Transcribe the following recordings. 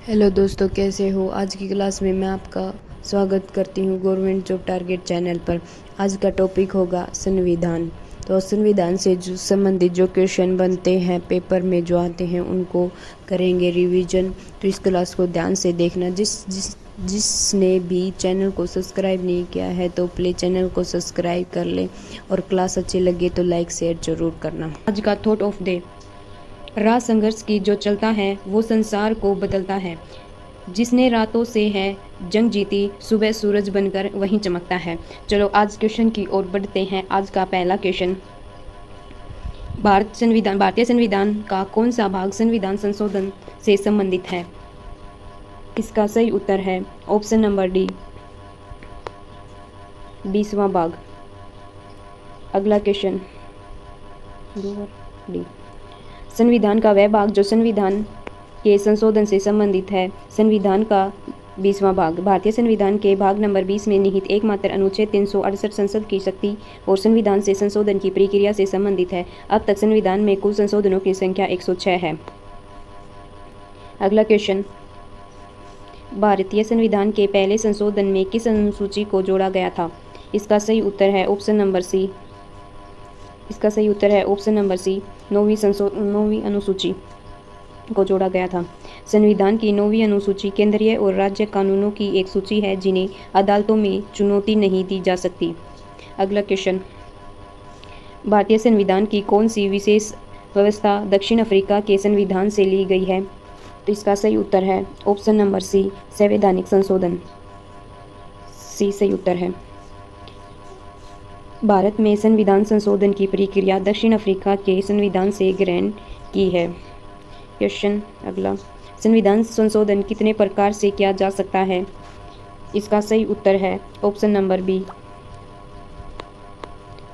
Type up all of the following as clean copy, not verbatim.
Hello दोस्तों, कैसे हो। आज की क्लास में मैं आपका स्वागत करती हूँ गवर्नमेंट जॉब टारगेट चैनल पर। आज का टॉपिक होगा संविधान। तो संविधान से जो संबंधित जो क्वेश्चन बनते हैं पेपर में जो आते हैं उनको करेंगे रिवीजन। तो इस क्लास को ध्यान से देखना। जिसने भी चैनल को सब्सक्राइब नहीं किया है तो प्लीज़ चैनल को सब्सक्राइब कर ले और क्लास अच्छी लगे तो लाइक शेयर जरूर करना। आज का थॉट ऑफ डे, राह संघर्ष की जो चलता है वो संसार को बदलता है। जिसने रातों से है जंग जीती, सुबह सूरज बनकर वहीं चमकता है। चलो आज क्वेश्चन की ओर बढ़ते हैं। आज का पहला क्वेश्चन, भारतीय संविधान का कौन सा भाग संविधान संशोधन से संबंधित है। इसका सही उत्तर है ऑप्शन नंबर डी, 20वां भाग। अगला क्वेश्चन, डी, संविधान का वह भाग जो संविधान के संशोधन से संबंधित है। संविधान का 20वां भाग भारतीय संविधान के भाग नंबर 20 में निहित एकमात्र अनुच्छेद 368 संसद की शक्ति और संविधान से संशोधन की प्रक्रिया से संबंधित है। अब तक संविधान में कुल संशोधनों की संख्या 106 है। अगला क्वेश्चन, भारतीय संविधान के पहले संशोधन में किस अनुसूची को जोड़ा गया था। इसका सही उत्तर है ऑप्शन नंबर सी। इसका सही उत्तर है ऑप्शन नंबर सी, 9वीं अनुसूची को जोड़ा गया था। संविधान की 9वीं अनुसूची केंद्रीय और राज्य कानूनों की एक सूची है जिन्हें अदालतों में चुनौती नहीं दी जा सकती। अगला क्वेश्चन, भारतीय संविधान की कौन सी विशेष व्यवस्था दक्षिण अफ्रीका के संविधान से ली गई है। तो इसका सही उत्तर है ऑप्शन नंबर सी, संवैधानिक संशोधन। सी सही उत्तर है। भारत में संविधान संशोधन की प्रक्रिया दक्षिण अफ्रीका के संविधान से ग्रहण की है। क्वेश्चन अगला, संविधान संशोधन कितने प्रकार से किया जा सकता है। इसका सही उत्तर है ऑप्शन नंबर बी,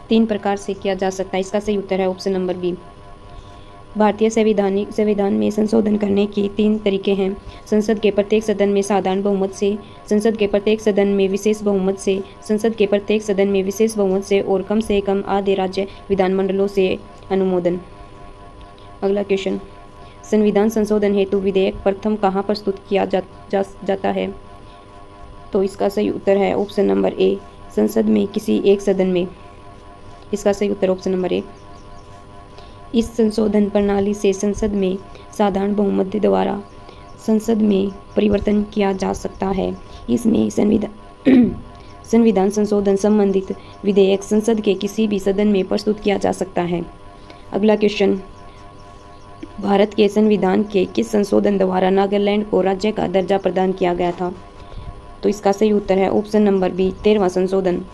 3 प्रकार से किया जा सकता है। इसका सही उत्तर है ऑप्शन नंबर बी। भारतीय संविधान में संशोधन करने के 3 तरीके हैं। संसद के प्रत्येक सदन में साधारण बहुमत से, संसद के प्रत्येक सदन में विशेष बहुमत से, संसद के प्रत्येक सदन में विशेष बहुमत से और कम से कम आधे राज्य विधानमंडलों से अनुमोदन। अगला क्वेश्चन, संविधान संशोधन हेतु विधेयक प्रथम कहाँ प्रस्तुत किया जाता है। तो इसका सही उत्तर है ऑप्शन नंबर ए, संसद में किसी एक सदन में। इसका सही उत्तर ऑप्शन नंबर ए। इस संशोधन प्रणाली से संसद में साधारण बहुमत द्वारा संसद में परिवर्तन किया जा सकता है। इसमें संविधान संशोधन संबंधित विधेयक संसद के किसी भी सदन में प्रस्तुत किया जा सकता है। अगला क्वेश्चन, भारत के संविधान के किस संशोधन द्वारा नागालैंड को राज्य का दर्जा प्रदान किया गया था। तो इसका सही उत्तर है ऑप्शन नंबर बी, 13वां संशोधन।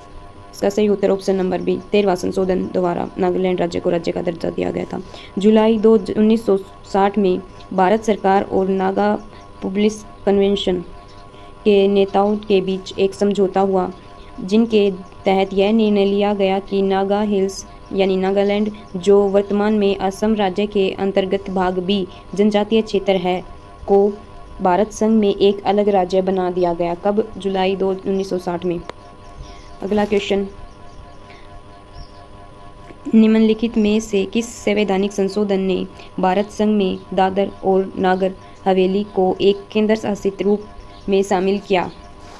इसका सही उत्तर ऑप्शन नंबर बी, 13वां संशोधन द्वारा नागालैंड राज्य को राज्य का दर्जा दिया गया था। जुलाई 2 1960 में भारत सरकार और नागा पब्लिक कन्वेंशन के नेताओं के बीच एक समझौता हुआ जिनके तहत यह निर्णय लिया गया कि नागा हिल्स यानी नागालैंड जो वर्तमान में असम राज्य के अंतर्गत भाग बी जनजातीय क्षेत्र है को भारत संघ में एक अलग राज्य बना दिया गया। कब? जुलाई 2 1960 में। अगला क्वेश्चन, निम्नलिखित में से किस संवैधानिक संशोधन ने भारत संघ में दादर और नागर हवेली को एक केंद्र शासित रूप में शामिल किया।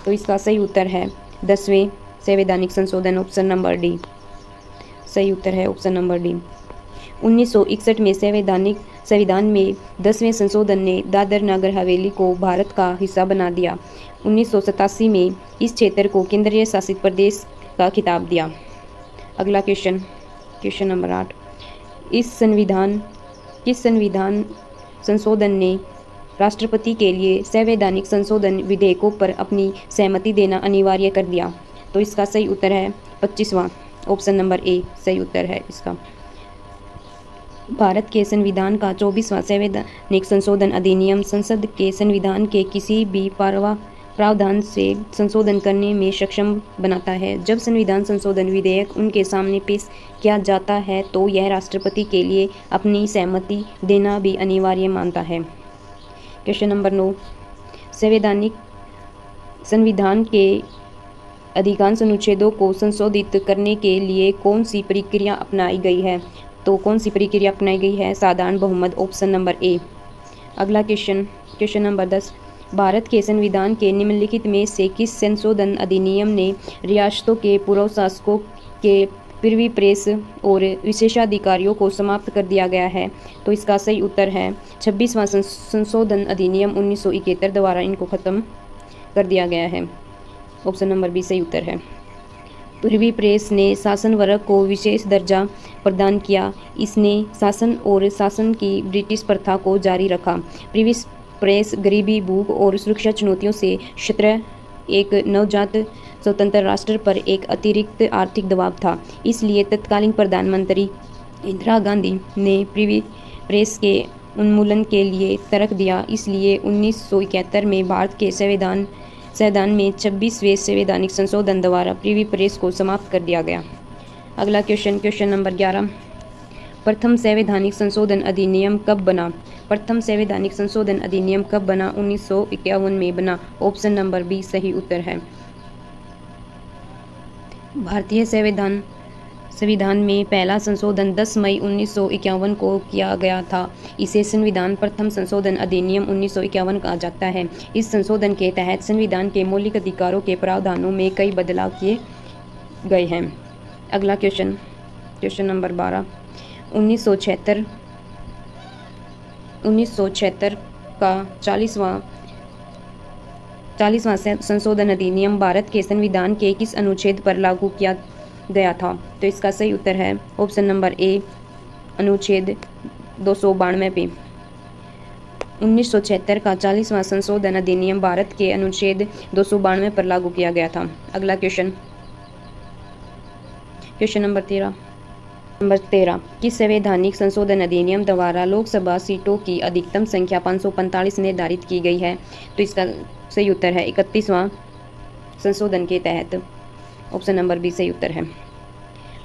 तो इसका सही उत्तर है 10वें संवैधानिक संशोधन, ऑप्शन नंबर डी। सही उत्तर है ऑप्शन नंबर डी। 1961 में संविधान में 10वें संशोधन ने दादर नागर हवेली को भारत का हिस्सा बना दिया। 1987 में इस क्षेत्र को केंद्रीय शासित प्रदेश का खिताब दिया। अगला क्वेश्चन, क्वेश्चन नंबर 8, किस संविधान संशोधन ने राष्ट्रपति के लिए संवैधानिक संशोधन विधेयकों पर अपनी सहमति देना अनिवार्य कर दिया। तो इसका सही उत्तर है 25वां, ऑप्शन नंबर ए सही उत्तर है इसका। भारत के संविधान का 24वां संवैधानिक संशोधन अधिनियम संसद के संविधान के किसी भी प्रावधान से संशोधन करने में सक्षम बनाता है। जब संविधान संशोधन विधेयक उनके सामने पेश किया जाता है तो यह राष्ट्रपति के लिए अपनी सहमति देना भी अनिवार्य मानता है। क्वेश्चन नंबर 9, संविधान के अधिकांश अनुच्छेदों को संशोधित करने के लिए कौन सी प्रक्रिया अपनाई गई है। तो कौन सी प्रक्रिया अपनाई गई है? साधारण बहुमत, ऑप्शन नंबर ए। अगला क्वेश्चन, क्वेश्चन नंबर 10, भारत के संविधान के निम्नलिखित में से किस संशोधन अधिनियम ने रियासतों के पूर्व शासकों के प्रिवी प्रेस और विशेषाधिकारियों को समाप्त कर दिया गया है? तो इसका सही उत्तर है 26वां संशोधन अधिनियम 1971 द्वारा इनको खत्म कर दिया गया है। ऑप्शन नंबर बी सही उत्तर है। प्रिवी प्रेस ने शासन वर्ग को विशेष दर्जा प्रदान किया। इसने शासन और शासन की ब्रिटिश प्रथा को जारी रखा। प्रिवी प्रेस गरीबी, भूख और सुरक्षा चुनौतियों से क्षत्र एक नवजात स्वतंत्र राष्ट्र पर एक अतिरिक्त आर्थिक दबाव था। इसलिए तत्कालीन प्रधानमंत्री इंदिरा गांधी ने प्रिवी प्रेस के उन्मूलन के लिए तर्क दिया। इसलिए 1971 में भारत के संविधान में 26वें संवैधानिक संशोधन द्वारा प्रिवी प्रेस को समाप्त कर दिया गया। अगला क्वेश्चन नंबर 11। प्रथम संवैधानिक संशोधन अधिनियम कब बना? प्रथम संवैधानिक संशोधन अधिनियम कब बना? 1951 में बना। ऑप्शन नंबर बी सही उत्तर है। भारतीय संविधान में पहला संशोधन 10 मई 1951 को किया गया था। इसे संविधान प्रथम संशोधन अधिनियम 1951 कहा जाता है। इस संशोधन के तहत संविधान के मौलिक अधिकारों के प्रावधानों में कई बदलाव किए गए हैं। अगला क्वेश्चन नंबर 12। 1976 का 40वां संशोधन अधिनियम भारत के संविधान के किस अनुच्छेद पर लागू किया गया था? तो इसका सही उत्तर है ऑप्शन नंबर ए, अनुच्छेद 292 पे। 1976 का 40वां संशोधन अधिनियम भारत के अनुच्छेद 292 पर लागू किया गया था। अगला क्वेश्चन नंबर 13। किस संवैधानिक संशोधन अधिनियम द्वारा लोकसभा सीटों की अधिकतम संख्या 545 निर्धारित की गई है? तो इसका सही उत्तर है 31वां संशोधन के तहत। ऑप्शन नंबर बी सही उत्तर है।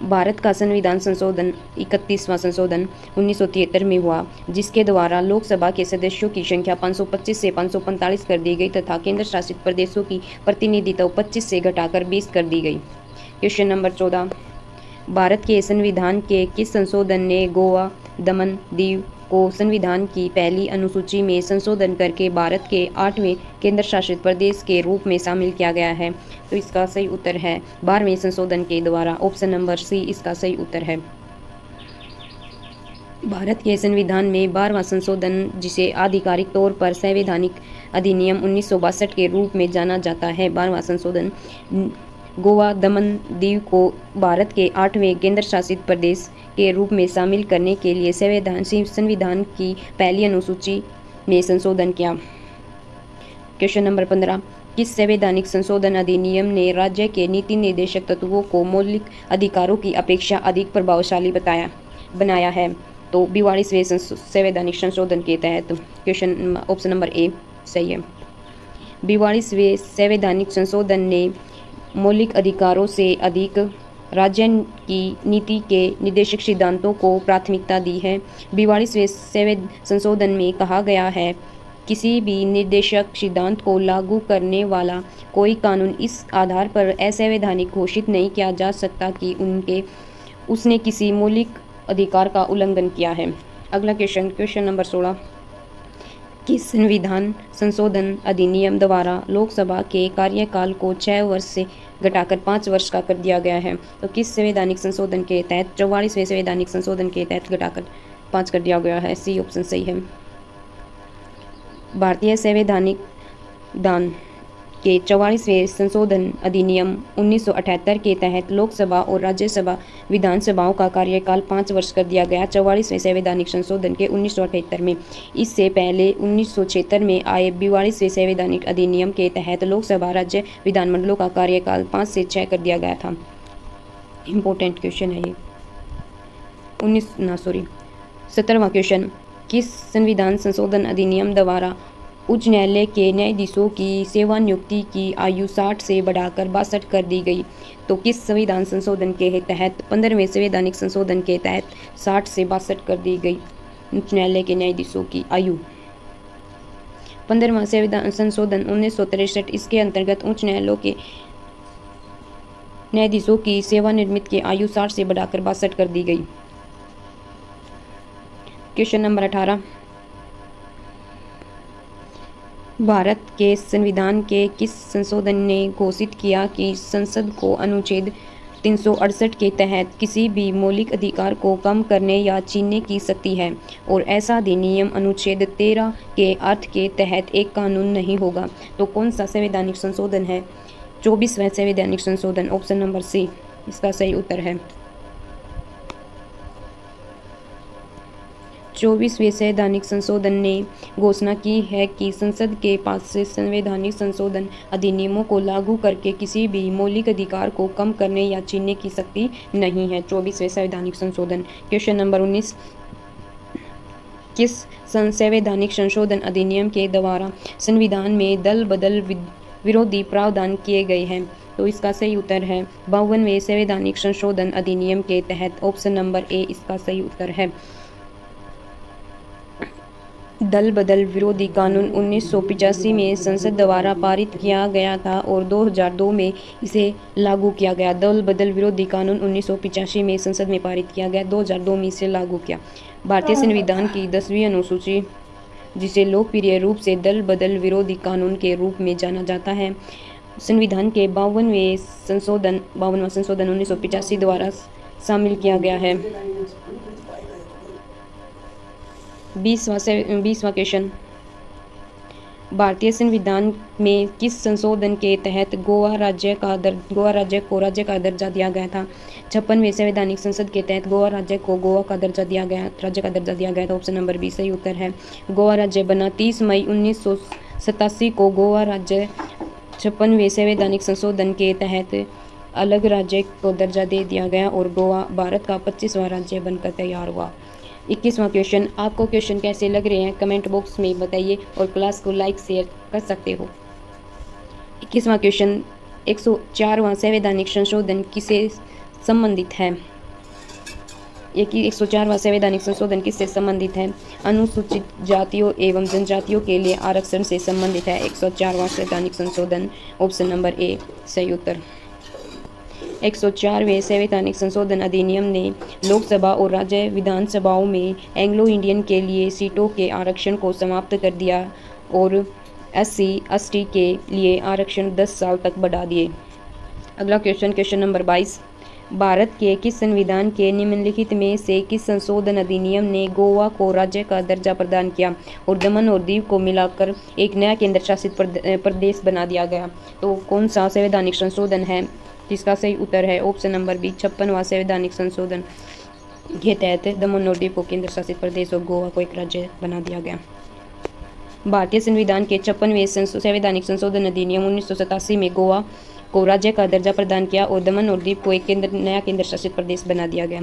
भारत का संविधान संशोधन 31वां संशोधन 1973 में हुआ, जिसके द्वारा लोकसभा के सदस्यों की संख्या 525 से 545 कर दी गई तथा केंद्र शासित प्रदेशों की प्रतिनिधित्व 25 से घटाकर 20 कर दी गई। Question number 14। भारत के संविधान के किस संशोधन ने गोवा, दमन, दीव को संविधान की पहली अनुसूची में संशोधन करके भारत के 8वें केंद्र शासित प्रदेश के रूप में शामिल किया गया है? तो इसका सही उत्तर है 12वें संशोधन के द्वारा। ऑप्शन नंबर सी इसका सही उत्तर है। भारत के संविधान में 12वां संशोधन, जिसे आधिकारिक तौर पर संवैधानिक अधिनियम 1962 के रूप में जाना जाता है, 12वां संशोधन गोवा, दमन, दीव को भारत के 8वें केंद्र शासित प्रदेश के रूप में शामिल करने के लिए संविधान की पहली अनुसूची में संशोधन किया। Question number 15। किस संवैधानिक संशोधन अधिनियम ने राज्य के नीति निर्देशक तत्वों को मौलिक अधिकारों की अपेक्षा अधिक प्रभावशाली बनाया है? तो 42वें संवैधानिक संशोधन के तहत। क्वेश्चन ऑप्शन नंबर ए सही है। 42वें संवैधानिक संशोधन ने मौलिक अधिकारों से अधिक राज्य की नीति के निर्देशक सिद्धांतों को प्राथमिकता दी है। 42वें संशोधन में कहा गया है, किसी भी निर्देशक सिद्धांत को लागू करने वाला कोई कानून इस आधार पर असंवैधानिक घोषित नहीं किया जा सकता कि उसने किसी मौलिक अधिकार का उल्लंघन किया है। अगला क्वेश्चन नंबर 16। किस संविधान संशोधन अधिनियम द्वारा लोकसभा के कार्यकाल को 6 वर्ष से घटाकर 5 वर्ष का कर दिया गया है? तो किस संवैधानिक संशोधन के तहत? 44वें संवैधानिक संशोधन के तहत घटाकर 5 कर दिया गया है। सी ऑप्शन सही है। भारतीय संवैधानिक दान के 44वें संशोधन अधिनियम 1978 के तहत लोकसभा और राज्यसभा विधानसभाओं का कार्यकाल 5 वर्ष कर दिया गया। 44वें संवैधानिक संशोधन के 1978 में। इससे पहले 1976 में आए 42वें संवैधानिक अधिनियम के तहत लोकसभा, राज्य विधानमंडलों का कार्यकाल 5 से 6 कर दिया गया था। इम्पोर्टेंट क्वेश्चन है ये। 17वां क्वेश्चन। किस संविधान संशोधन अधिनियम द्वारा उच्च न्यायालय के न्यायाधीशों की सेवानियुक्ति की आयु 60 से बढ़ाकर 62 कर दी गई? तो किस संविधान संशोधन के तहत? 15वें संवैधानिक संशोधन के तहत 60 से 62 कर दी गई उच्च न्यायालय के न्यायाधीशों की आयु। 15वां संविधान संशोधन 1963, इसके अंतर्गत उच्च न्यायालयों के न्यायाधीशों की सेवानिवृत्ति की आयु 60 से बढ़ाकर 62 कर दी गई। Question number 18। भारत के संविधान के किस संशोधन ने घोषित किया कि संसद को अनुच्छेद 368 के तहत किसी भी मौलिक अधिकार को कम करने या छीनने की शक्ति है और ऐसा अधिनियम अनुच्छेद 13 के अर्थ के तहत एक कानून नहीं होगा? तो कौन सा संवैधानिक संशोधन है? 24वां संवैधानिक संशोधन, ऑप्शन नंबर सी इसका सही उत्तर है। 24वें संवैधानिक संशोधन ने घोषणा की है कि संसद के पास से संवैधानिक संशोधन अधिनियमों को लागू करके किसी भी मौलिक अधिकार को कम करने या छीनने की शक्ति नहीं है। 24वें संवैधानिक संशोधन। क्वेश्चन नंबर 19, किस संवैधानिक संशोधन अधिनियम के द्वारा संविधान में दल बदल विरोधी प्रावधान किए गए हैं? तो इसका सही उत्तर है 52वें संवैधानिक संशोधन अधिनियम के तहत, ऑप्शन नंबर ए इसका सही उत्तर है। दल बदल विरोधी कानून 1985 में संसद द्वारा पारित किया गया था और 2002 में इसे लागू किया गया। दल बदल विरोधी कानून 1985 में संसद में पारित किया गया, 2002 में इसे लागू किया। भारतीय संविधान की 10वीं अनुसूची, जिसे लोकप्रिय रूप से दल बदल विरोधी कानून के रूप में जाना जाता है, संविधान के 52वां संशोधन 1985 द्वारा शामिल किया गया है। 20वां क्वेश्चन, भारतीय संविधान में किस संशोधन के तहत गोवा राज्य को राज्य का दर्जा दिया गया था? 56वें संवैधानिक संसद के तहत गोवा राज्य को राज्य का दर्जा दिया गया था। ऑप्शन नंबर बी सही उत्तर है। गोवा राज्य बना 30 मई 1987 को। गोवा राज्य 56वें संवैधानिक संशोधन के तहत अलग राज्य को दर्जा दे दिया गया और गोवा भारत का 25वां राज्य बनकर तैयार हुआ। 21वां क्वेश्चन, आपको क्वेश्चन कैसे लग रहे हैं कमेंट बॉक्स में बताइए और क्लास को लाइक शेयर कर सकते हो। 21वां क्वेश्चन, 104वां संवैधानिक संशोधन किससे संबंधित है? 104वां संवैधानिक संशोधन किससे संबंधित है? अनुसूचित जातियों एवं जनजातियों के लिए आरक्षण से संबंधित है 104वां संवैधानिक संशोधन, ऑप्शन नंबर ए सही उत्तर। 104वें संवैधानिक संशोधन अधिनियम ने लोकसभा और राज्य विधानसभाओं में एंग्लो इंडियन के लिए सीटों के आरक्षण को समाप्त कर दिया और SC/ST के लिए आरक्षण 10 साल तक बढ़ा दिए। अगला क्वेश्चन नंबर 22, भारत के किस संविधान के निम्नलिखित में से किस संशोधन अधिनियम ने गोवा को राज्य का दर्जा प्रदान किया और दमन और दीव को मिलाकर एक नया केंद्र शासित प्रदेश बना दिया गया? तो कौन सा संवैधानिक संशोधन है जिसका सही उत्तर है? ऑप्शन नंबर बी 56वां संवैधानिक संशोधन के तहत दमन और दीव को केंद्र शासित प्रदेश और गोवा को एक राज्य बना दिया गया। भारतीय संविधान के 56वें संवैधानिक संशोधन अधिनियम 1987 में गोवा को राज्य का दर्जा प्रदान किया और दमन और दीव को एक नया केंद्र शासित प्रदेश बना दिया गया।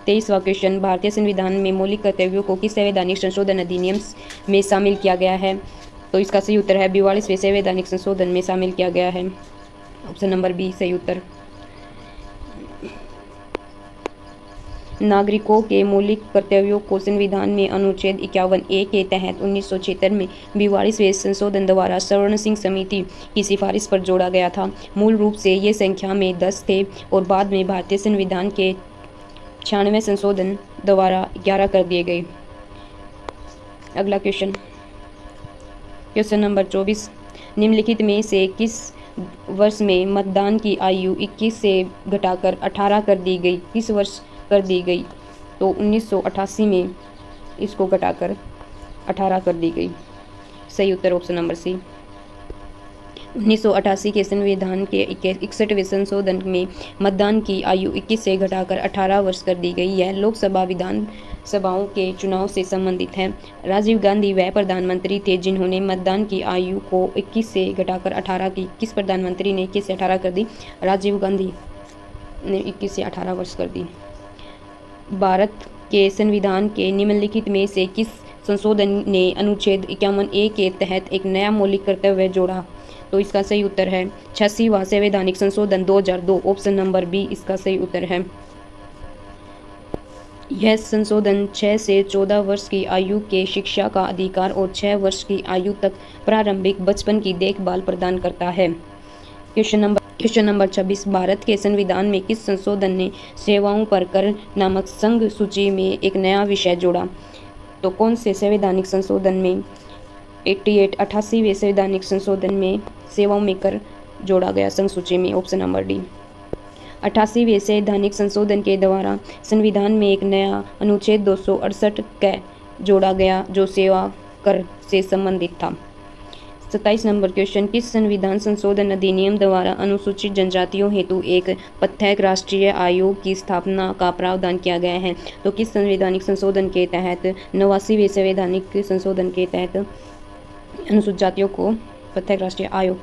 23वां क्वेश्चन, भारतीय संविधान में मौलिक कर्तव्यों को किस संवैधानिक संशोधन अधिनियम में शामिल किया गया है? तो इसका सही उत्तर है 42वें संवैधानिक संशोधन में शामिल किया गया है, ऑप्शन नंबर बी सही उत्तर। नागरिकों के मौलिक कर्तव्यों को संविधान में अनुच्छेद 51A के तहत 1976 में 42वें संशोधन द्वारा स्वर्ण सिंह समिति की सिफारिश पर जोड़ा गया था। मूल रूप से ये संख्या में 10 थे और बाद में भारतीय संविधान के 96वें संशोधन द्वारा 11 कर दिए गए। अगला क्वेश्चन नंबर 24, निम्नलिखित में से किस वर्ष में मतदान की आयु 21 से घटाकर 18 कर दी गई? किस वर्ष कर दी गई? तो 1988 में इसको घटाकर 18 कर दी गई। सही उत्तर ऑप्शन नंबर सी। 1988 के संविधान के 61वें संशोधन में मतदान की आयु 21 से घटाकर 18 वर्ष कर दी गई। यह लोकसभा विधानसभाओं के चुनाव से संबंधित है। राजीव गांधी वह प्रधानमंत्री थे जिन्होंने मतदान की आयु को 21 से घटाकर 18 की। किस प्रधानमंत्री ने 21 से 18 कर दी? राजीव गांधी ने 21 से 18 वर्ष कर दी। भारत के संविधान के निम्नलिखित में से किस संशोधन ने अनुच्छेद 51A के तहत एक नया मौलिक कर्तव्य जोड़ा? तो इसका सही उत्तर है 86वां संवैधानिक संशोधन 2002, ऑप्शन नंबर बी इसका सही उत्तर है। यह संशोधन 6 से 14 वर्ष की आयु के शिक्षा का अधिकार और 6 वर्ष की आयु तक प्रारंभिक बचपन की देखभाल प्रदान करता है। क्वेश्चन नंबर 26, भारत के संविधान में किस संशोधन ने सेवाओं पर कर नामक संघ सूची में एक नया विषय जोड़ा? तो कौन से संवैधानिक संशोधन में 88वें संवैधानिक संशोधन में सेवाओं में कर जोड़ा गया संघ सूची में, ऑप्शन नंबर डी। 88वें संवैधानिक संशोधन के द्वारा संविधान में एक नया अनुच्छेद 268 क जोड़ा गया जो सेवा कर से संबंधित था। 27 नंबर क्वेश्चन, किस संविधान संशोधन अधिनियम द्वारा अनुसूचित जनजातियों हेतु एक प्रत्येक राष्ट्रीय आयोग की स्थापना का प्रावधान किया गया है? तो किस संवैधानिक संशोधन के तहत 89वें संवैधानिक संशोधन के तहत अनुसूचित जातियों को प्रत्येक राष्ट्रीय आयोग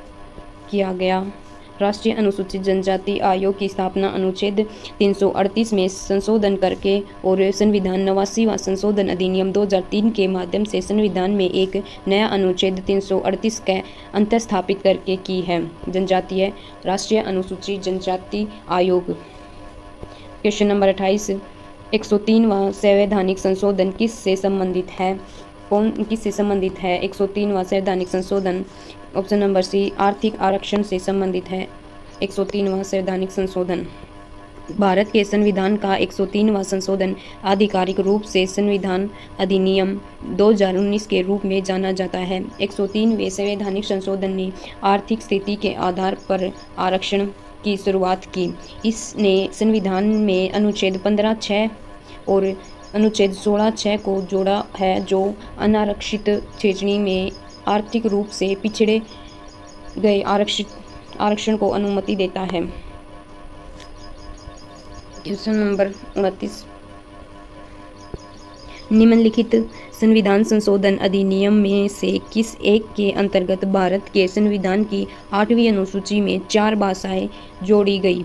किया गया? राष्ट्रीय अनुसूचित जनजाति आयोग की स्थापना अनुच्छेद 338 में संशोधन करके और संविधान 89वां संशोधन अधिनियम 2003 के माध्यम से संविधान में एक नया अनुच्छेद 338 का अंतर स्थापित करके की है। जनजातीय राष्ट्रीय अनुसूचित जनजाति आयोग। क्वेश्चन नंबर 28, 103वां संवैधानिक संशोधन किस से संबंधित है? किस से संबंधित है 103वां संवैधानिक संशोधन? ऑप्शन नंबर सी, आर्थिक आरक्षण से संबंधित है 103वां संवैधानिक संशोधन। भारत के संविधान का 103वां संशोधन आधिकारिक रूप से संविधान अधिनियम 2019 के रूप में जाना जाता है। 103वें संवैधानिक संशोधन ने आर्थिक स्थिति के आधार पर आरक्षण की शुरुआत की। इसने संविधान में अनुच्छेद 15(6) और अनुच्छेद 16(6) को जोड़ा है जो अनारक्षित श्रेणी में आर्थिक रूप से पिछड़े गए आरक्षण को अनुमति देता है। क्वेश्चन नंबर 29, निम्नलिखित संविधान संशोधन अधिनियम में से किस एक के अंतर्गत भारत के संविधान की 8वीं अनुसूची में 4 भाषाएं जोड़ी गई?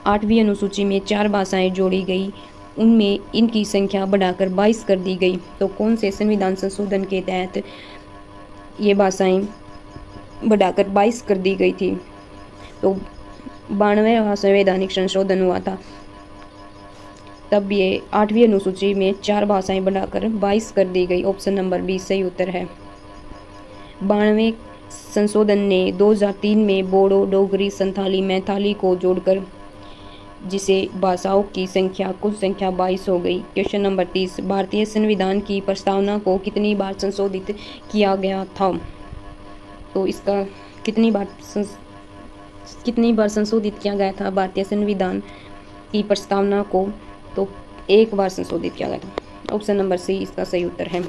8वीं अनुसूची में 4 भाषाएं जोड़ी गई, उनमें इनकी संख्या बढ़ाकर 22 कर दी गई। तो कौन से संविधान संशोधन के तहत ये भाषाएं बढ़ाकर 22 कर दी गई थी? तो 92वां संवैधानिक संशोधन हुआ था, तब ये 8वीं अनुसूची में 4 भाषाएं बढ़ाकर 22 कर दी गई। ऑप्शन नंबर बी सही उत्तर है। 92वें संशोधन ने 2003 में बोडो, डोगरी, संथाली, मैथाली को जोड़कर जिसे भाषाओं की संख्या कुल संख्या 22 हो गई। क्वेश्चन नंबर 30, भारतीय संविधान की प्रस्तावना को कितनी बार संशोधित किया गया था? तो इसका कितनी बार संशोधित किया गया था भारतीय संविधान की प्रस्तावना को? तो 1 बार संशोधित किया गया था। ऑप्शन नंबर सी इसका सही उत्तर है।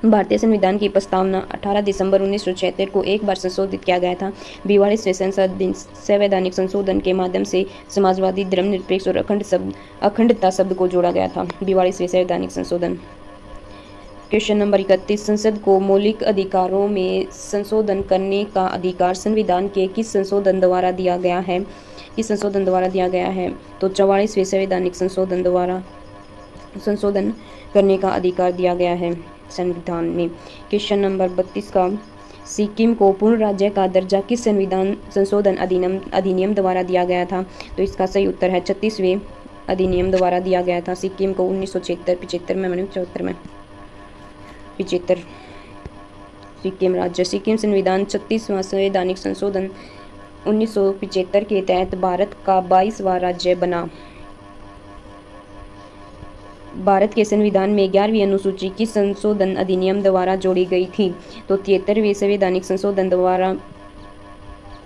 भारतीय संविधान की प्रस्तावना 18 दिसंबर 1976 को 1 बार संशोधित किया गया था। 42वें संवैधानिक संशोधन के माध्यम से समाजवादी, धर्मनिरपेक्ष और अखंडता शब्द को जोड़ा गया था। 42वें संवैधानिक संशोधन। क्वेश्चन नंबर 31, संसद को मौलिक अधिकारों में संशोधन करने का अधिकार संविधान के किस संशोधन द्वारा दिया गया है? किस संशोधन द्वारा दिया गया है? तो 44वें संवैधानिक संशोधन द्वारा संशोधन करने का अधिकार दिया गया है संविधान में। क्वेश्चन नंबर 32 का, सिक्किम को पूर्ण राज्य का दर्जा किस संविधान संशोधन अधिनियम द्वारा दिया गया था? तो इसका सही उत्तर है 36वें अधिनियम द्वारा दिया गया था सिक्किम को 1975 में 75 सिक्किम राज्य। सिक्किम संविधान 36वां संवैधानिक संशोधन 1975 के तहत भारत का 22वां राज्य बना। भारत के संविधान में 11वीं अनुसूची किस संशोधन अधिनियम द्वारा जोड़ी गई थी? तो 73वें संवैधानिक संशोधन द्वारा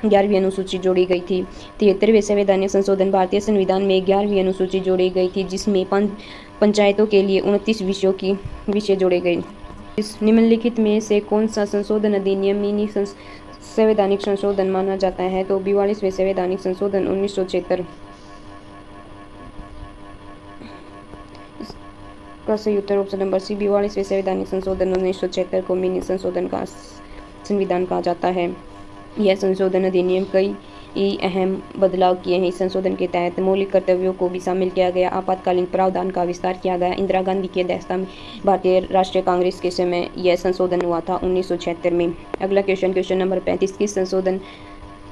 11वीं अनुसूची जोड़ी गई थी। 73वें संवैधानिक संशोधन भारतीय संविधान में 11वीं अनुसूची जोड़ी गई थी, जिसमें पंचायतों के लिए 29 विषय जोड़े गए। इस निम्नलिखित में से कौन सा संशोधन अधिनियम मिनी संवैधानिक संशोधन माना जाता है? तो 42वें संवैधानिक संशोधन 1976 का सही उत्तर ऑप्शन नंबर सी 42वें संवैधानिक संशोधन 1976 को मिनी संशोधन का संविधान कहा जाता है। यह संशोधन अधिनियम कई अहम बदलाव किए हैं। इस संशोधन के तहत मौलिक कर्तव्यों को भी शामिल किया गया, आपातकालीन प्रावधान का विस्तार किया गया। इंदिरा गांधी की अध्यक्षता में भारतीय राष्ट्रीय कांग्रेस के समय यह संशोधन हुआ था 1976 में। अगला क्वेश्चन नंबर 35, किस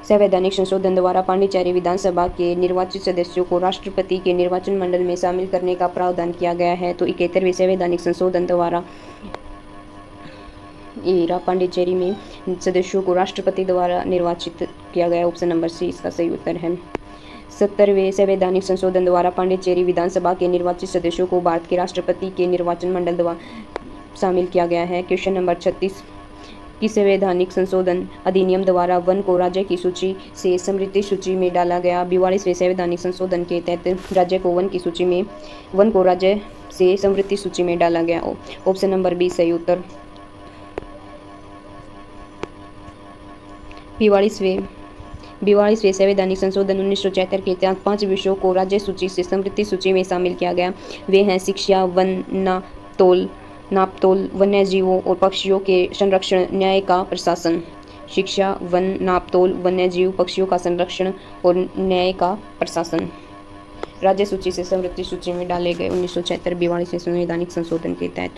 संवैधानिक संशोधन द्वारा पांडिचेरी विधानसभा के निर्वाचित सदस्यों को राष्ट्रपति के निर्वाचन मंडल में शामिल करने का प्रावधान किया गया है? तो 71वें संवैधानिक संशोधन द्वारा पांडिचेरी में सदस्यों को राष्ट्रपति द्वारा निर्वाचित किया गया। ऑप्शन नंबर सी इसका सही उत्तर है। 70वें संवैधानिक संशोधन द्वारा पांडिचेरी विधानसभा के निर्वाचित सदस्यों को भारत के राष्ट्रपति के निर्वाचन मंडल शामिल किया गया है। क्वेश्चन नंबर 36 किस संवैधानिक संशोधन अधिनियम द्वारा वन को राज्य की सूची से समृद्धि सूची में डाला गया? 42वें संवैधानिक संशोधन के तहत राज्य को वन को राज्य से समृद्धि सूची में डाला गया। ऑप्शन नंबर बी सही उत्तर। 42वें संवैधानिक संशोधन 1976 के तहत 5 विषयों को राज्य सूची से समृद्धि सूची में शामिल किया गया। वे हैं शिक्षा, वन, नापतोल, वन्य जीवों और पक्षियों के संरक्षण, न्याय का प्रशासन। शिक्षा, वन, नापतोल, वन्य जीव, पक्षियों का संरक्षण और न्याय का प्रशासन राज्य सूची से समृद्धि सूची में डाले गए 1976 42वें संवैधानिक संशोधन के तहत।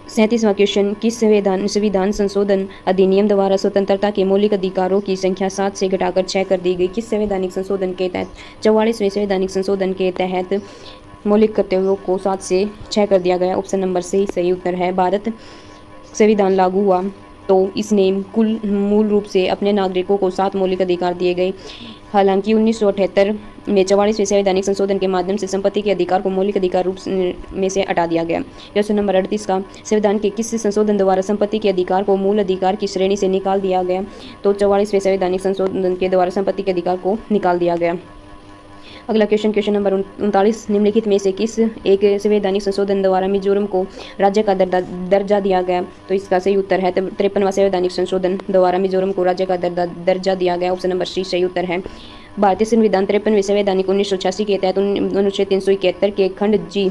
37वां क्वेश्चन किस संविधान संशोधन अधिनियम द्वारा स्वतंत्रता के मौलिक अधिकारों की संख्या 7 से घटाकर 6 कर दी गई? किस संवैधानिक संशोधन के तहत? 44वें संवैधानिक संशोधन के तहत मौलिक कर्तव्यों को 7 से 6 कर दिया गया। ऑप्शन नंबर सी सही उत्तर है। भारत संविधान लागू हुआ तो इसने मूल रूप से अपने नागरिकों को 7 मौलिक अधिकार दिए गए। हालांकि 1978 में 44वें संवैधानिक संशोधन के माध्यम से संपत्ति के अधिकार को मौलिक अधिकार रूप में से हटा दिया गया। क्वेश्चन नंबर 38 का संविधान के किस संशोधन द्वारा संपत्ति के अधिकार को मूल अधिकार की श्रेणी से निकाल दिया गया? तो 44वें संवैधानिक संशोधन के द्वारा संपत्ति के अधिकार को निकाल दिया गया। अगला क्वेश्चन नंबर 39 निम्नलिखित में से किस एक संवैधानिक संशोधन द्वारा मिजोरम को राज्य का दर्जा दिया गया? तो इसका सही उत्तर है 53वां संवैधानिक संशोधन द्वारा मिजोरम को राज्य का दर्जा दिया गया। ऑप्शन नंबर सी सही उत्तर है। भारतीय संविधान 53वें संवैधानिक 1986 के तहत अनुच्छेद 371 के खंड जी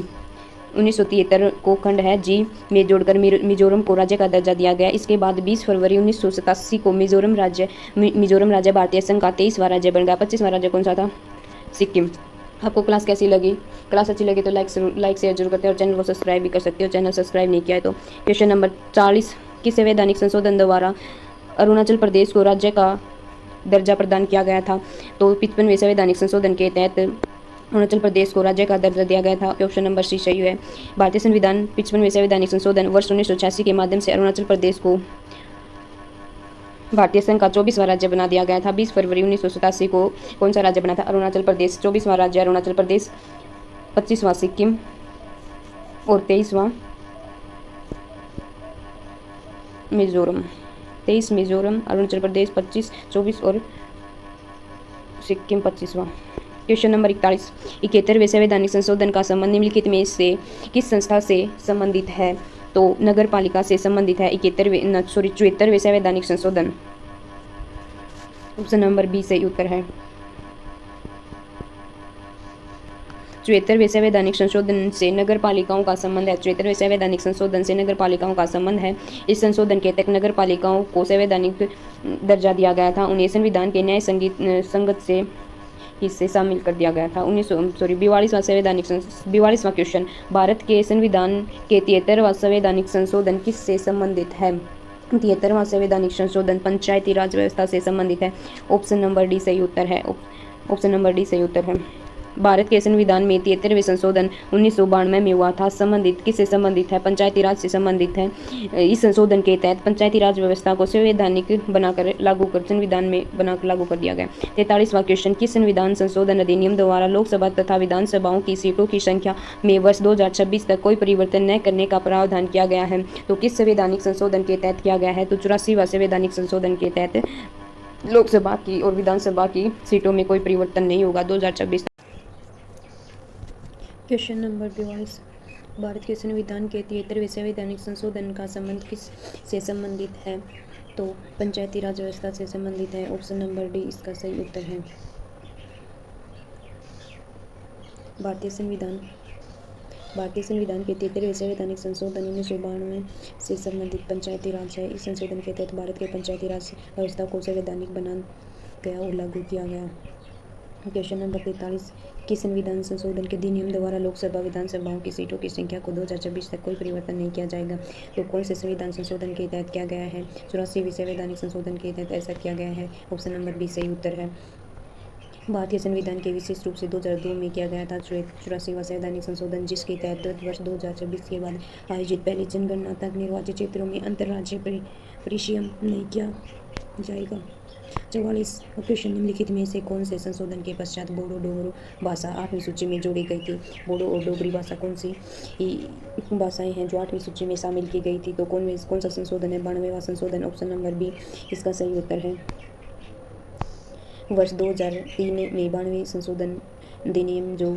1973 को खंड है जी में जोड़कर मिजोरम को राज्य का दर्जा दिया गया। इसके बाद 20 फरवरी 1987 को मिजोरम राज्य भारतीय संघ का 23वां राज्य बन गया। 25वां राज्य कौन सा था? सिक्किम। आपको क्लास कैसी लगी? क्लास अच्छी लगी तो लाइक शेयर जरूर करते हैं और चैनल को सब्सक्राइब भी कर सकते हो। चैनल सब्सक्राइब नहीं किया है तो। क्वेश्चन नंबर 40 किस संवैधानिक संशोधन द्वारा अरुणाचल प्रदेश को राज्य का दर्जा प्रदान किया गया था? तो 55वें संवैधानिक संशोधन के तहत अरुणाचल प्रदेश को राज्य का दर्जा दिया गया था। ऑप्शन नंबर सी सही है। भारतीय संविधान 55वें संवैधानिक संशोधन वर्ष 1986 के माध्यम से अरुणाचल प्रदेश को भारतीय संघ का 24वां राज्य बना दिया गया था। 20 फरवरी 1987 को कौन सा राज्य बना था? अरुणाचल प्रदेश। 24वां राज्य अरुणाचल प्रदेश, 25वां सिक्किम और 23वां मिजोरम। 23 मिजोरम, अरुणाचल प्रदेश 25, 24 और सिक्किम 25वां। क्वेश्चन नंबर 41 71वें संवैधानिक संशोधन का संबंध निम्नलिखित में से किस संस्था से संबंधित है? तो नगर पालिका से संबंधित है 74वें संवैधानिक संशोधन। ऑप्शन नंबर बी सही उत्तर है। 74वें संवैधानिक संशोधन से नगर पालिकाओं का संबंध है। 74वें संवैधानिक संशोधन से नगर पालिकाओं का संबंध है। इस संशोधन के तहत नगर पालिकाओं को संवैधानिक दर्जा दिया गया था। उन्हें संविधान के न्याय संगत से हिस्से शामिल कर दिया गया था। 42वां क्वेश्चन भारत के संविधान के 73वां संवैधानिक संशोधन किस से संबंधित है? 73वां संवैधानिक संशोधन पंचायती राज व्यवस्था से संबंधित है। ऑप्शन नंबर डी सही उत्तर है। ऑप्शन नंबर डी सही उत्तर है। भारत के संविधान में 73वें संशोधन 1992 में हुआ था। संबंधित किससे संबंधित है? पंचायती राज से संबंधित है। इस संशोधन के तहत पंचायती राज व्यवस्था को संवैधानिक बनाकर संविधान में बनाकर लागू कर दिया गया। 43वां क्वेश्चन किस संविधान संशोधन अधिनियम द्वारा लोकसभा तथा विधानसभाओं की सीटों की संख्या में वर्ष 2026 तक कोई परिवर्तन न करने का प्रावधान किया गया है? तो किस संवैधानिक संशोधन के तहत किया गया है? तो 84वां संवैधानिक संशोधन के तहत लोकसभा की और विधानसभा की सीटों में कोई परिवर्तन नहीं होगा 2026। क्वेश्चन नंबर 42 भारत के संविधान के 73वें संवैधानिक संशोधन का संबंध किस से संबंधित है? तो पंचायती राज व्यवस्था से संबंधित है। ऑप्शन नंबर डी इसका सही उत्तर है। भारतीय संविधान के 73वें संवैधानिक संशोधन 1992 से संबंधित पंचायती राज है। इस संशोधन के तहत भारत के पंचायती राज व्यवस्था को संवैधानिक बना गया और लागू किया गया। क्वेश्चन नंबर 43 किस संविधान संशोधन के अधिनियम द्वारा लोकसभा विधानसभाओं की सीटों की संख्या को 2026 तक कोई परिवर्तन नहीं किया जाएगा? तो कौन से संविधान संशोधन के तहत किया गया है? 84वें संवैधानिक संशोधन के तहत ऐसा किया गया है। ऑप्शन नंबर बी सही उत्तर है। भारतीय संविधान के विशेष रूप से 2002 में किया गया था 84वां संवैधानिक संशोधन, जिसके तहत वर्ष 2026 के बाद आयोजित पहली जनगणना तक निर्वाचित क्षेत्रों में अंतर्राज्यीय परिसीमन नहीं किया जाएगा। 44 क्वेश्चन निम्नलिखित में से कौन से संशोधन के पश्चात बोडो डोगरो भाषा 8वीं सूची में जोड़ी गई थी? बोडो और डोगरी भाषा कौन सी भाषाएं हैं जो 8वीं सूची में शामिल की गई थी? तो कौन सा संशोधन है? 92वां संशोधन, ऑप्शन नंबर बी इसका सही उत्तर है। वर्ष 2003 में 92वें संशोधन अधिनियम जो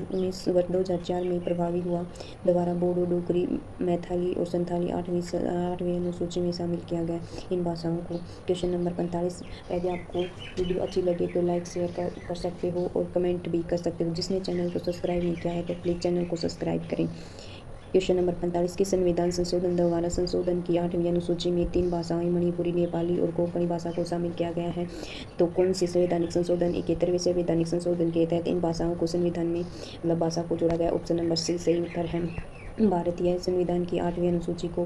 वर्ष 2004 में प्रभावी हुआ द्वारा बोडो, डोगरी, मैथिली और संथाली 8वीं अनुसूची में शामिल किया गया इन भाषाओं को। Question number 45। यदि आपको वीडियो अच्छी लगे तो लाइक शेयर कर सकते हो और कमेंट भी कर सकते हो। जिसने चैनल को सब्सक्राइब नहीं किया है तो प्लीज़ चैनल को सब्सक्राइब करें। क्वेश्चन नंबर 45 के संविधान संशोधन द्वारा संशोधन की 8वीं अनुसूची में 3 भाषाएं मणिपुरी, नेपाली और कोंकणी भाषा को शामिल किया गया है। तो कौन सी संवैधानिक संशोधन? 71वें संवैधानिक संशोधन के तहत इन भाषाओं को संविधान में मतलब भाषा को जोड़ा गया। ऑप्शन नंबर सी सही उत्तर है। भारतीय संविधान की 8वीं अनुसूची को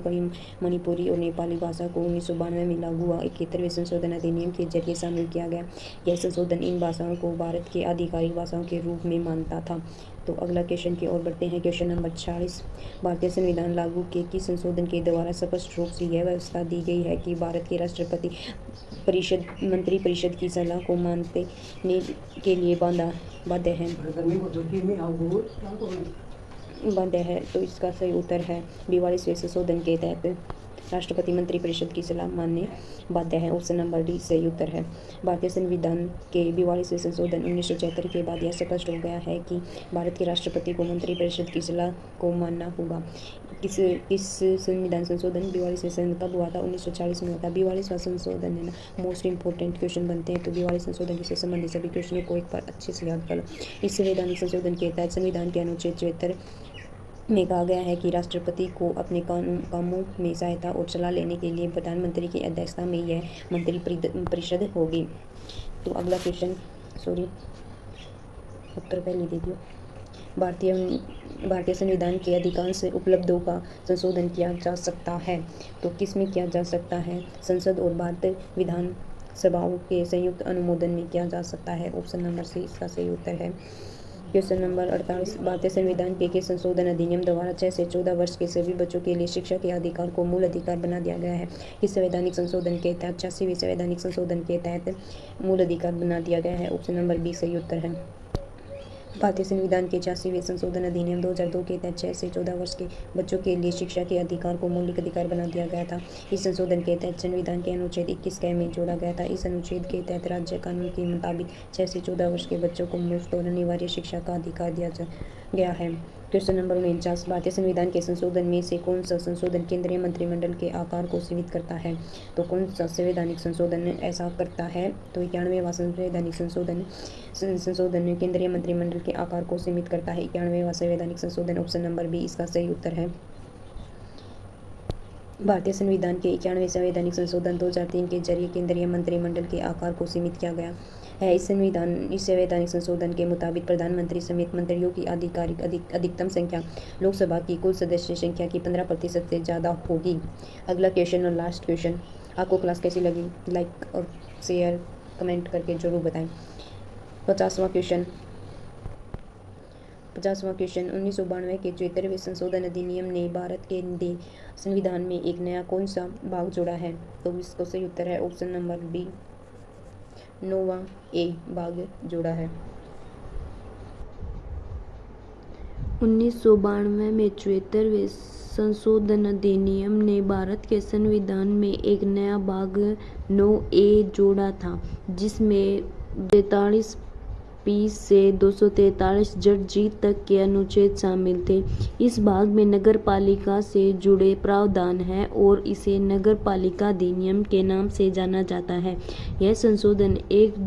मणिपुरी और नेपाली भाषा को 1992 में लागू हुआ 71वें संशोधन अधिनियम के जरिए शामिल किया गया। यह संशोधन इन भाषाओं को भारत के आधिकारिक भाषाओं के रूप में मानता था। तो अगला क्वेश्चन की ओर बढ़ते हैं। Question number 46। भारतीय संविधान लागू के किस संशोधन के द्वारा स्पष्ट रूप से यह व्यवस्था दी गई है कि भारत के राष्ट्रपति मंत्रिपरिषद की सलाह को मानने के लिए बाध्य है? तो इसका सही उत्तर है 42वें संशोधन के तहत राष्ट्रपति मंत्रिपरिषद की सलाह मानने बाध्य है। ऑप्शन नंबर डी सही उत्तर है। भारतीय संविधान के 42वें संशोधन 1974 के बाद यह स्पष्ट हो गया है कि भारत के राष्ट्रपति को मंत्रिपरिषद की सलाह को मानना होगा। किस संविधान संशोधन 42वें संशोधन कब हुआ था? 1940 में हुआ था। 42वां संशोधन है ना मोस्ट इंपॉर्टेंट क्वेश्चन बनते हैं, तो 42 संशोधन से संबंधित सभी क्वेश्चनों को एक बार अच्छे से याद कर लो। इस संवैधानिक संशोधन के तहत संविधान के अनुच्छेद 74 में कहा गया है कि राष्ट्रपति को अपने कामों में सहायता और सलाह लेने के लिए प्रधानमंत्री की अध्यक्षता में यह मंत्रिपरिषद होगी। तो अगला क्वेश्चन उत्तर पहले दे दियो। भारतीय संविधान के अधिकांश उपलब्धों का संशोधन किया जा सकता है। तो किस में किया जा सकता है? संसद और भारतीय विधान सभाओं के संयुक्त अनुमोदन में किया जा सकता है। ऑप्शन नंबर सी इसका सही उत्तर है। Question number 48। भारतीय संविधान के संशोधन अधिनियम द्वारा 6 से 14 वर्ष के सभी बच्चों के लिए शिक्षा के अधिकार को मूल अधिकार बना दिया गया है। इस संवैधानिक संशोधन के तहत 86वें संवैधानिक संशोधन के तहत मूल अधिकार बना दिया गया है। ऑप्शन नंबर बी सही उत्तर है। भारतीय संविधान के 86वें संशोधन अधिनियम 2002 के तहत 6 से 14 वर्ष के बच्चों के लिए शिक्षा के अधिकार को मौलिक अधिकार बना दिया गया था। इस संशोधन के तहत संविधान के अनुच्छेद 21 में जोड़ा गया था। इस अनुच्छेद के तहत राज्य कानून के मुताबिक 6 से 14 वर्ष के बच्चों को मुफ्त और अनिवार्य शिक्षा का अधिकार दिया गया है। Question number 49। भारतीय संविधान के संशोधन में से कौन सा संशोधन केंद्रीय मंत्रिमंडल के आकार को सीमित करता है? तो कौन सा संवैधानिक संशोधन ऐसा करता है? तो 91वां संवैधानिक संशोधन केंद्रीय मंत्रिमंडल के आकार को सीमित करता है। 91वां संवैधानिक संशोधन ऑप्शन नंबर बी इसका सही उत्तर है। भारतीय संविधान के 91वें संवैधानिक संशोधन 2003 के जरिए केंद्रीय मंत्रिमंडल के आकार को सीमित किया गया है। इस संवैधानिक संशोधन के मुताबिक प्रधानमंत्री समेत मंत्रियों की आधिकारिक अधिकतम संख्या लोकसभा की कुल सदस्य संख्या की 15% से ज़्यादा होगी। अगला क्वेश्चन और लास्ट क्वेश्चन। आपको क्लास कैसी लगी? लाइक और शेयर कमेंट करके जरूर बताएं। 50वां क्वेश्चन 1992 के 74वें संशोधन अधिनियम ने भारत के संविधान में एक नया कौन सा भाग जोड़ा है? तो इसका सही उत्तर है ऑप्शन नंबर बी 9वां ए भाग जोड़ा है। 1992 में 74वें संशोधन अधिनियम ने भारत के संविधान में एक नया भाग 9A जोड़ा था, जिसमें 43 से 243 जड़ तक के अनुच्छेद शामिल थे। इस भाग में नगरपालिका से जुड़े प्रावधान हैं और इसे नगरपालिका अधिनियम के नाम से जाना जाता है। यह संशोधन 1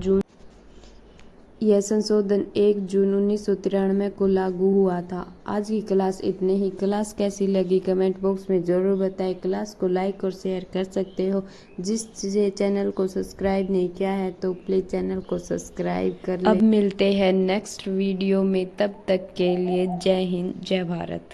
जून 1993 को लागू हुआ था। आज की क्लास इतने ही। क्लास कैसी लगी कमेंट बॉक्स में ज़रूर बताएं। क्लास को लाइक और शेयर कर सकते हो। जिससे चैनल को सब्सक्राइब नहीं किया है तो प्लीज़ चैनल को सब्सक्राइब कर लें। अब मिलते हैं नेक्स्ट वीडियो में, तब तक के लिए जय हिंद जय भारत।